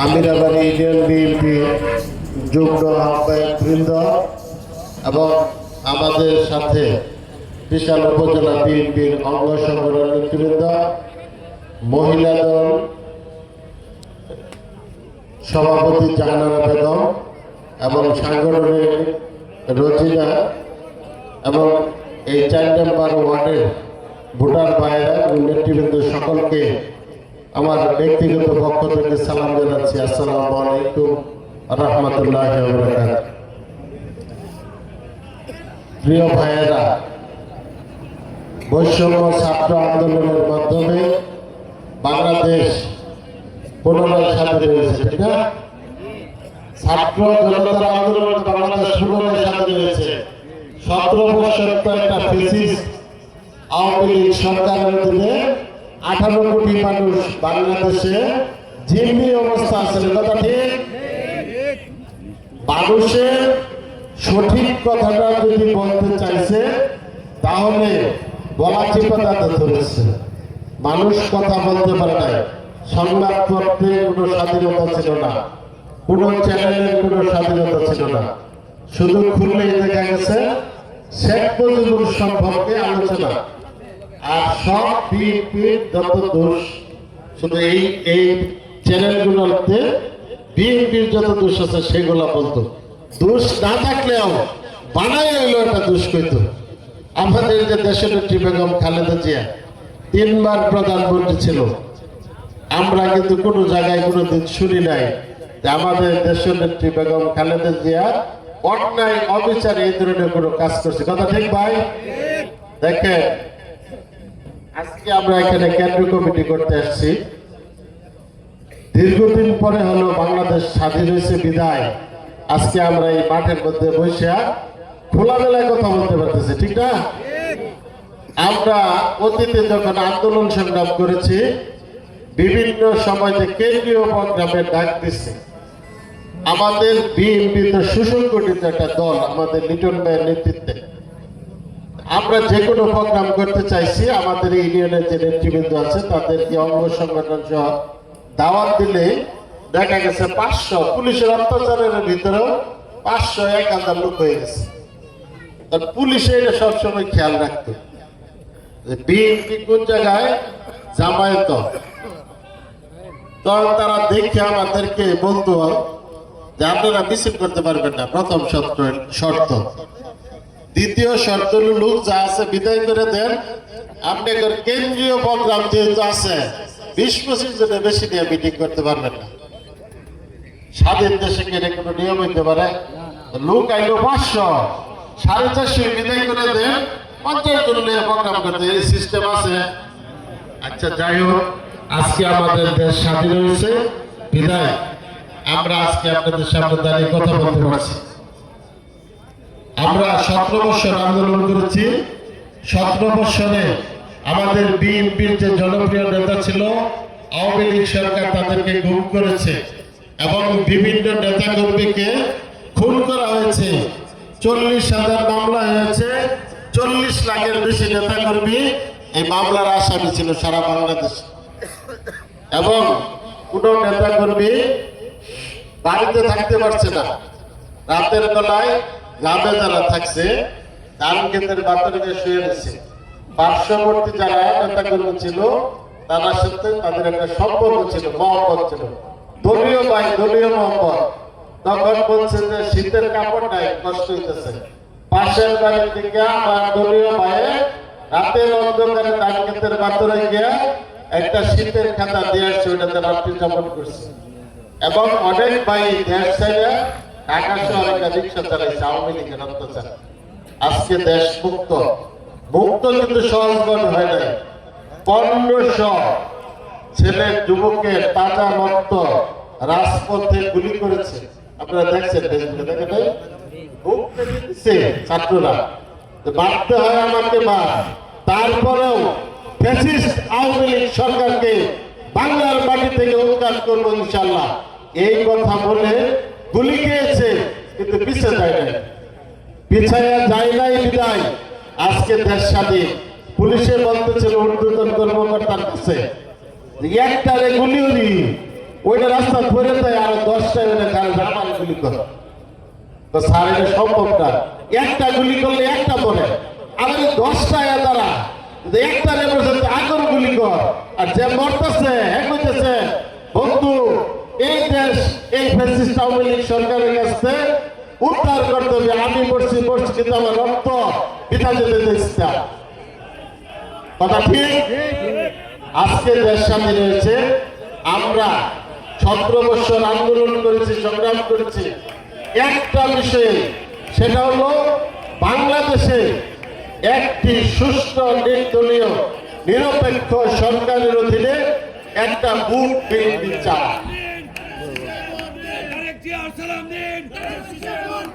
আমিরাবাড়ি union BNP যুগ্ম আহ্বায়ক বৃন্দ এবং আমাদের সাথে বিশাল উপজেলা বিএনপির অঙ্গ সংগঠন নেতৃবৃন্দ, মহিলা দল সভাপতি জাহানারা বেগম এবং সাংগঠনিক রোজিনা এবং এই 4 নম্বর ওয়ার্ডের ভোটার ভাইয়েরা এবং নেতৃবৃন্দ সকলকে আমার ব্যক্তিগত পক্ষ থেকে সালাম জানাচ্ছি। আসসালামু আলাইকুম রাহমাতুল্লাহি ওয়া বারাকাতুহু। প্রিয় ভাইয়েরা, বৈষম্য ছাত্র আন্দোলনের মাধ্যমে বাংলাদেশ পুনরায় স্বাধীন হয়েছে, ঠিক না? ছাত্র জনতার আন্দোলনে বাংলাদেশ পুনরায় স্বাধীন হয়েছে। 17 বছর তো একটা ফ্যাসিস্ট আওয়ামী লীগ সরকারের অধীনে 18 কোটি মানুষ বাংলাদেশে জিম্মি অবস্থা আছে, কথা ঠিক? মানুষের সঠিক কথাটা যদি বলতে চাইছে তাহলে বলা চিপাতাতে ধরেছে। মানুষ কথা বলতে পারে নাই, সংবাদপত্রের কোনো স্বাধীনতা ছিল না, কোনো চ্যানেলের কোনো স্বাধীনতা ছিল না। শুধু খুললেই দেখা গেছে শেখ মুজিবুর সম্পর্কে আলোচনা, আর সব বিএনপির যত দোষ, শুধু এই চ্যানেলগুলোতে বিএনপির যত দোষ আছে সেগুলো বলতো। দোষ না থাকলেও বানাই হইলো একটা দোষ কইত। আমাদের যে দেশের নেত্রী বেগম খালেদা জিয়া 3 বার প্রধানমন্ত্রী ছিল, আমরা কিন্তু কোনো জায়গায় কোনোদিন শুনি নাই যে আমাদের দেশের নেত্রী বেগম খালেদা জিয়া অন্যায় অবিচারে এই ধরনের কোনো কাজ করছে, কথা ঠিক ভাই? দেখেন, আজকে আমরা এখানে কেন্দ্র কমিটি করতে আসছি। দীর্ঘদিন পরে হলো বাংলাদেশ স্বাধীন হয়েছে বিদায় আজকে আমরা এই মাঠের মধ্যে বসে খোলামেলায় কথা বলতে পারতেছি, ঠিক না? আমরা অতীতে যখন আন্দোলন সংগ্রাম করেছি, বিভিন্ন সময় যে কেন্দ্রীয় প্রোগ্রামের ডাক দিচ্ছে, আমাদের বিএনপি তো সুসংগঠিত একটা দল, আমাদের লিটন ভাইয়ের নেতৃত্বে আমরা যে কোনো প্রোগ্রাম করতে চাইছি। আমাদের ইউনিয়নের যে নেতৃবৃন্দ আছে তাদেরকে অঙ্গ সংগঠন সহ দাওয়াত দিলে দেখা গেছে 500, পুলিশের অত্যাচারের ভিতরেও 500-1000 লোক হয়ে গেছে। পুলিশে এটা সবসময় খেয়াল রাখতো যে বিএনপি কোন জায়গায় জামায়াত, তখন তারা দেখে আমাদেরকে বলতো যে আপনারা মিছিল করতে পারবেন না, প্রথম শর্ত। দ্বিতীয় শর্ত হলো লোক যা আছে বিদায় করে দেন, আপনাদের কেন্দ্রীয় প্রোগ্রাম যেহেতু আছে 20-25 জনের বেশি নিয়ে মিটিং করতে পারবেন না। স্বাধীন দেশে কেটে কোনো নিয়ম হইতে পারে? লোক আইলো 500, 450 বিদায় করে দেন, 50 জন নিয়ে প্রোগ্রাম করতে, এই সিস্টেম আছে। আচ্ছা, যাই হোক, আজকে আমাদের দেশ স্বাধীন হয়েছে বিদায় আমরা আজকে আপনাদের সামনে দাঁড়িয়ে কথা বলতে পারছি। আমরা 17 বছর আন্দোলন করেছি। 17 বছরে আমাদের বিএনপির যে জনপ্রিয় নেতা ছিল আওয়ামী লীগ সরকার তাদেরকে গুম করেছে এবং বিভিন্ন নেতা কর্মীকে খুন করা হয়েছে। 40,000 মামলা হয়েছে, 40 লাখের বেশি নেতা কর্মী এই মামলার আসামি ছিল সারা বাংলাদেশে। এবং কোন নেতা কর্মী বাড়িতে থাকতে পারছে না, রাতের বেলায় গ্রামে যারা থাকছে ধান ক্ষেতের বাতরে শুয়ে নিচ্ছে। পার্শ্ববর্তী যারা নেতা কর্মী ছিল তার সাথে তাদের একটা সম্পর্ক ছিল, মহব্বত ছিল, দলীয় ভাই, দলীয় মহব্বত। তখন বলছে যে শীতের কাপড় নাই, কষ্ট হইতেছে, পাশের বাড়ির দিকে আমার দলীয় ভাইয়ে রাতের অন্ধকারে ধান ক্ষেতের বাতরে গিয়ে একটা শীতের খাতা দিয়ে আসছে, ওইটাতে রাত্রি যাপন করছে। এবং অনেক ভাই দেশ ছেড়ে ঢাকা শহরে একটা রিক্সা চালাইছে আওয়ামী লীগের অত্যাচার। আজকে দেশ মুক্ত, কিন্তু সহজগণ হয় নাই। 1500 ছেলে যুবকের তাজা রক্ত রাজপথে গুলি করেছে, আপনারা দেখছেন, দেখেন নাই? ছাত্ররা বাধ্য হয় আমাকে বা তারপরেও ফ্যাসিস্ট আওয়ামী লীগ সরকারকে বাংলার মাটি থেকে উৎখাত করবো ইনশাল্লাহ, এই কথা বলে গুলি খেয়েছে, কিন্তু পিছিয়ে যায় নাই, পিছায়া যায় নাই বিদায় আজকে দেশ স্বাধীন। পুলিশে বলতেছিল ঊর্ধ্বতন কর্মকর্তার কাছে একটারে গুলি হলি ওইটা রাস্তা ধরে দেয় আর 10টায় ওইটা জামাল গুলি করে। তো স্যার এটা সম্ভব না, একটা গুলি করলে একটা পড়ে, আবার 10টায় তারা একটা রেপ্রেজেন্ট আগর গুলি কর, আর যে মরতেছে কইতেছে বন্ধু এই দেশ এই ফ্যাসিস্ট আওয়ামী লীগ সরকারের কাছে উদ্ধার করতে হবে, আমি পড়ছি কিন্তু আমার রক্ত পিতা যেতে দিচ্ছি না। কথা ঠিক? আজকে দেশ স্বাধীন হয়েছে, আমরা 17 বছর আন্দোলন করেছি, সংগ্রাম করেছি একটা বিষয়ে, সেটা হলো বাংলাদেশে একটি সুষ্ঠু নির্দলীয় নিরপেক্ষ সরকারের অধীনে একটা ভোট বিল বিচার।